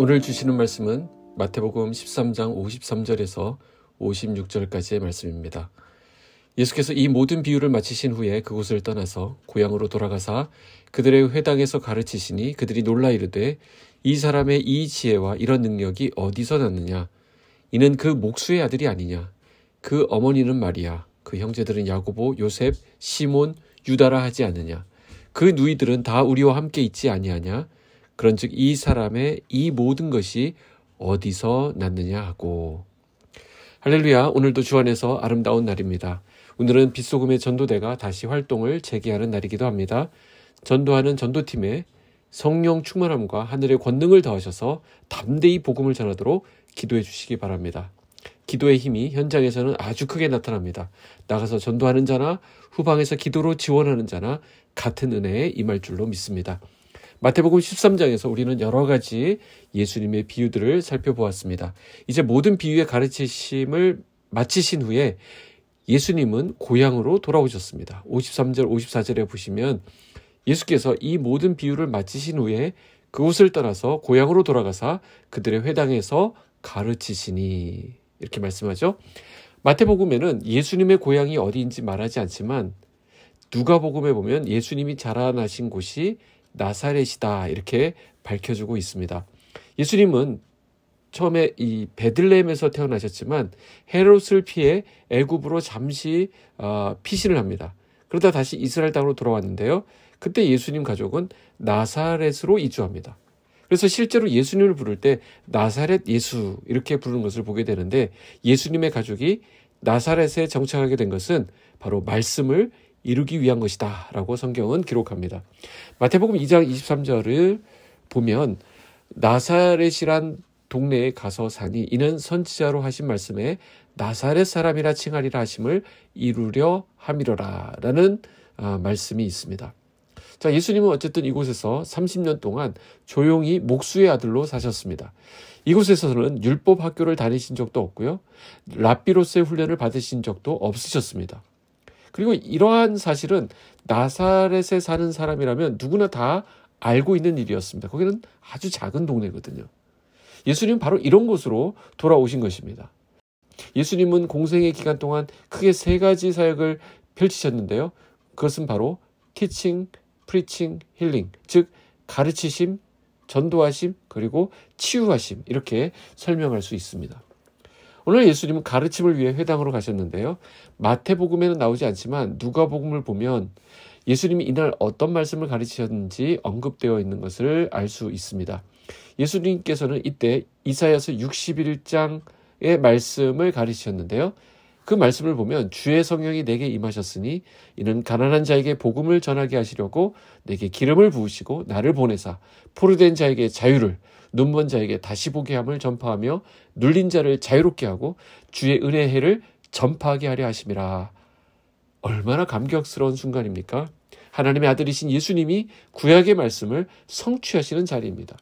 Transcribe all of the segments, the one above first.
오늘 주시는 말씀은 마태복음 13장 53절에서 56절까지의 말씀입니다. 예수께서 이 모든 비유를 마치신 후에 그곳을 떠나서 고향으로 돌아가사 그들의 회당에서 가르치시니 그들이 놀라 이르되 이 사람의 이 지혜와 이런 능력이 어디서 났느냐? 이는 그 목수의 아들이 아니냐? 그 어머니는 마리아, 그 형제들은 야고보, 요셉, 시몬, 유다라 하지 않느냐? 그 누이들은 다 우리와 함께 있지 아니하냐? 그런즉 이 사람의 이 모든 것이 어디서 났느냐 하고. 할렐루야. 오늘도 주 안에서 아름다운 날입니다. 오늘은 빛소금의 전도대가 다시 활동을 재개하는 날이기도 합니다. 전도하는 전도팀에 성령 충만함과 하늘의 권능을 더하셔서 담대히 복음을 전하도록 기도해 주시기 바랍니다. 기도의 힘이 현장에서는 아주 크게 나타납니다. 나가서 전도하는 자나 후방에서 기도로 지원하는 자나 같은 은혜에 임할 줄로 믿습니다. 마태복음 13장에서 우리는 여러 가지 예수님의 비유들을 살펴보았습니다. 이제 모든 비유의 가르치심을 마치신 후에 예수님은 고향으로 돌아오셨습니다. 53절, 54절에 보시면 예수께서 이 모든 비유를 마치신 후에 그곳을 떠나서 고향으로 돌아가사 그들의 회당에서 가르치시니 이렇게 말씀하죠. 마태복음에는 예수님의 고향이 어디인지 말하지 않지만 누가복음에 보면 예수님이 자라나신 곳이 나사렛이다 이렇게 밝혀주고 있습니다. 예수님은 처음에 이 베들레헴에서 태어나셨지만 헤롯을 피해 애굽으로 잠시 피신을 합니다. 그러다 다시 이스라엘 땅으로 돌아왔는데요. 그때 예수님 가족은 나사렛으로 이주합니다. 그래서 실제로 예수님을 부를 때 나사렛 예수 이렇게 부르는 것을 보게 되는데 예수님의 가족이 나사렛에 정착하게 된 것은 바로 말씀을 이루기 위한 것이다 라고 성경은 기록합니다. 마태복음 2장 23절을 보면 나사렛이란 동네에 가서 사니 이는 선지자로 하신 말씀에 나사렛 사람이라 칭하리라 하심을 이루려 함이로라 라는 말씀이 있습니다. 자, 예수님은 어쨌든 이곳에서 30년 동안 조용히 목수의 아들로 사셨습니다. 이곳에서는 율법 학교를 다니신 적도 없고요. 랍비로서의 훈련을 받으신 적도 없으셨습니다. 그리고 이러한 사실은 나사렛에 사는 사람이라면 누구나 다 알고 있는 일이었습니다. 거기는 아주 작은 동네거든요. 예수님은 바로 이런 곳으로 돌아오신 것입니다. 예수님은 공생의 기간 동안 크게 세 가지 사역을 펼치셨는데요. 그것은 바로 teaching, preaching, healing, 즉 가르치심, 전도하심, 그리고 치유하심 이렇게 설명할 수 있습니다. 오늘 예수님은 가르침을 위해 회당으로 가셨는데요. 마태복음에는 나오지 않지만 누가복음을 보면 예수님이 이날 어떤 말씀을 가르치셨는지 언급되어 있는 것을 알 수 있습니다. 예수님께서는 이때 이사야서 61장의 말씀을 가르치셨는데요. 그 말씀을 보면 주의 성령이 내게 임하셨으니 이는 가난한 자에게 복음을 전하게 하시려고 내게 기름을 부으시고 나를 보내사 포로된 자에게 자유를 눈먼 자에게 다시 보게 함을 전파하며 눌린 자를 자유롭게 하고 주의 은혜의 해를 전파하게 하려 하심이라. 얼마나 감격스러운 순간입니까? 하나님의 아들이신 예수님이 구약의 말씀을 성취하시는 자리입니다.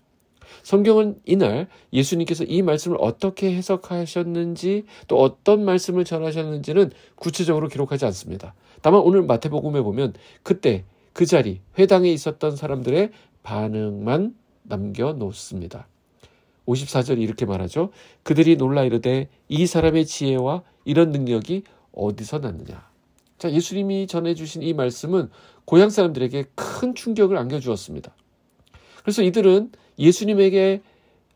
성경은 이날 예수님께서 이 말씀을 어떻게 해석하셨는지 또 어떤 말씀을 전하셨는지는 구체적으로 기록하지 않습니다. 다만 오늘 마태복음에 보면 그때 그 자리 회당에 있었던 사람들의 반응만 남겨놓습니다. 54절이 이렇게 말하죠. 그들이 놀라 이르되 이 사람의 지혜와 이런 능력이 어디서 났느냐. 자, 예수님이 전해주신 이 말씀은 고향 사람들에게 큰 충격을 안겨주었습니다. 그래서 이들은 예수님에게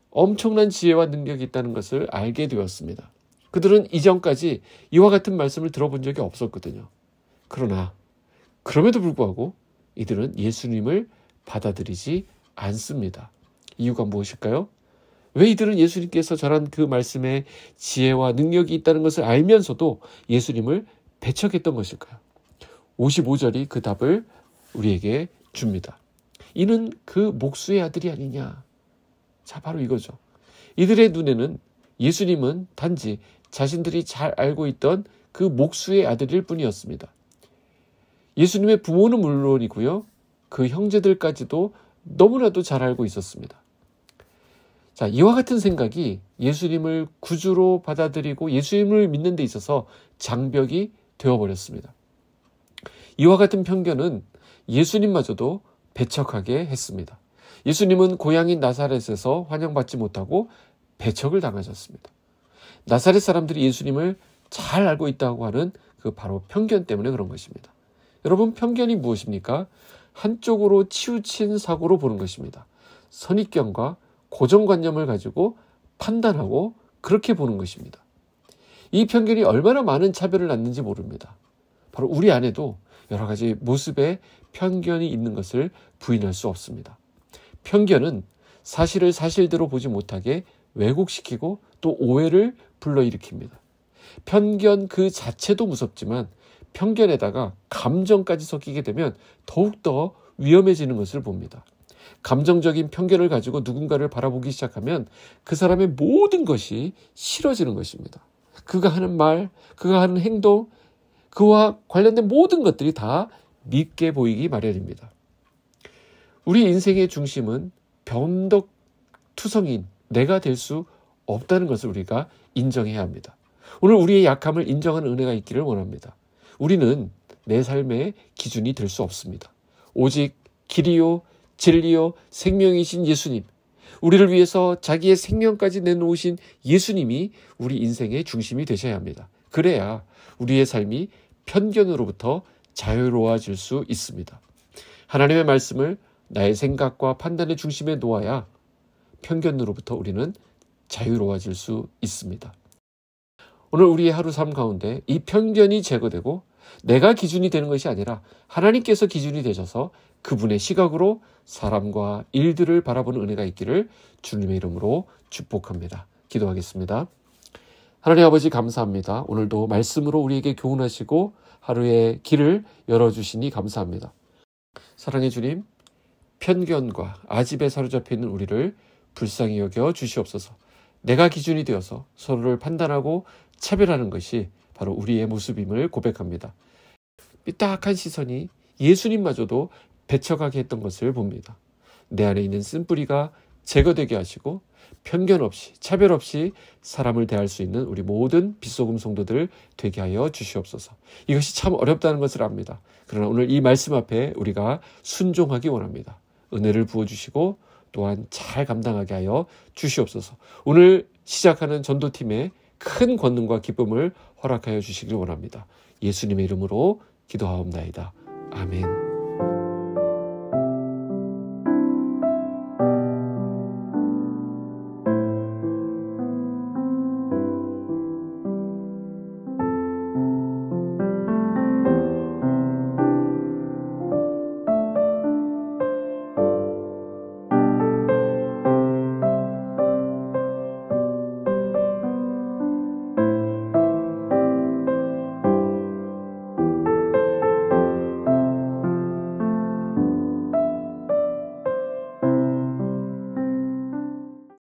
엄청난 지혜와 능력이 있다는 것을 알게 되었습니다. 그들은 이전까지 이와 같은 말씀을 들어본 적이 없었거든요. 그러나 그럼에도 불구하고 이들은 예수님을 받아들이지 않습니다. 이유가 무엇일까요? 왜 이들은 예수님께서 전한 그 말씀에 지혜와 능력이 있다는 것을 알면서도 예수님을 배척했던 것일까요? 55절이 그 답을 우리에게 줍니다. 이는 그 목수의 아들이 아니냐. 자, 바로 이거죠. 이들의 눈에는 예수님은 단지 자신들이 잘 알고 있던 그 목수의 아들일 뿐이었습니다. 예수님의 부모는 물론이고요. 그 형제들까지도 너무나도 잘 알고 있었습니다. 자, 이와 같은 생각이 예수님을 구주로 받아들이고 예수님을 믿는 데 있어서 장벽이 되어버렸습니다. 이와 같은 편견은 예수님마저도 배척하게 했습니다. 예수님은 고향인 나사렛에서 환영받지 못하고 배척을 당하셨습니다. 나사렛 사람들이 예수님을 잘 알고 있다고 하는 그 바로 편견 때문에 그런 것입니다. 여러분, 편견이 무엇입니까? 한쪽으로 치우친 사고로 보는 것입니다. 선입견과 고정관념을 가지고 판단하고 그렇게 보는 것입니다. 이 편견이 얼마나 많은 차별을 낳는지 모릅니다. 바로 우리 안에도 여러 가지 모습의 편견이 있는 것을 부인할 수 없습니다. 편견은 사실을 사실대로 보지 못하게 왜곡시키고 또 오해를 불러일으킵니다. 편견 그 자체도 무섭지만 편견에다가 감정까지 섞이게 되면 더욱더 위험해지는 것을 봅니다. 감정적인 편견을 가지고 누군가를 바라보기 시작하면 그 사람의 모든 것이 싫어지는 것입니다. 그가 하는 말, 그가 하는 행동, 그와 관련된 모든 것들이 다 밉게 보이기 마련입니다. 우리 인생의 중심은 변덕투성인 내가 될 수 없다는 것을 우리가 인정해야 합니다. 오늘 우리의 약함을 인정하는 은혜가 있기를 원합니다. 우리는 내 삶의 기준이 될 수 없습니다. 오직 길이요 진리요 생명이신 예수님, 우리를 위해서 자기의 생명까지 내놓으신 예수님이 우리 인생의 중심이 되셔야 합니다. 그래야 우리의 삶이 편견으로부터 자유로워질 수 있습니다. 하나님의 말씀을 나의 생각과 판단의 중심에 놓아야 편견으로부터 우리는 자유로워질 수 있습니다. 오늘 우리의 하루 삶 가운데 이 편견이 제거되고 내가 기준이 되는 것이 아니라 하나님께서 기준이 되셔서 그분의 시각으로 사람과 일들을 바라보는 은혜가 있기를 주님의 이름으로 축복합니다. 기도하겠습니다. 하나님 아버지 감사합니다. 오늘도 말씀으로 우리에게 교훈하시고 하루의 길을 열어주시니 감사합니다. 사랑의 주님, 편견과 아집에 사로잡혀 있는 우리를 불쌍히 여겨 주시옵소서. 내가 기준이 되어서 서로를 판단하고 차별하는 것이 바로 우리의 모습임을 고백합니다. 삐딱한 시선이 예수님마저도 배척하게 했던 것을 봅니다. 내 안에 있는 쓴뿌리가 제거되게 하시고 편견 없이 차별 없이 사람을 대할 수 있는 우리 모든 빛소금 성도들 되게 하여 주시옵소서. 이것이 참 어렵다는 것을 압니다. 그러나 오늘 이 말씀 앞에 우리가 순종하기 원합니다. 은혜를 부어주시고 또한 잘 감당하게 하여 주시옵소서. 오늘 시작하는 전도팀에 큰 권능과 기쁨을 허락하여 주시길 원합니다. 예수님의 이름으로 기도하옵나이다. 아멘.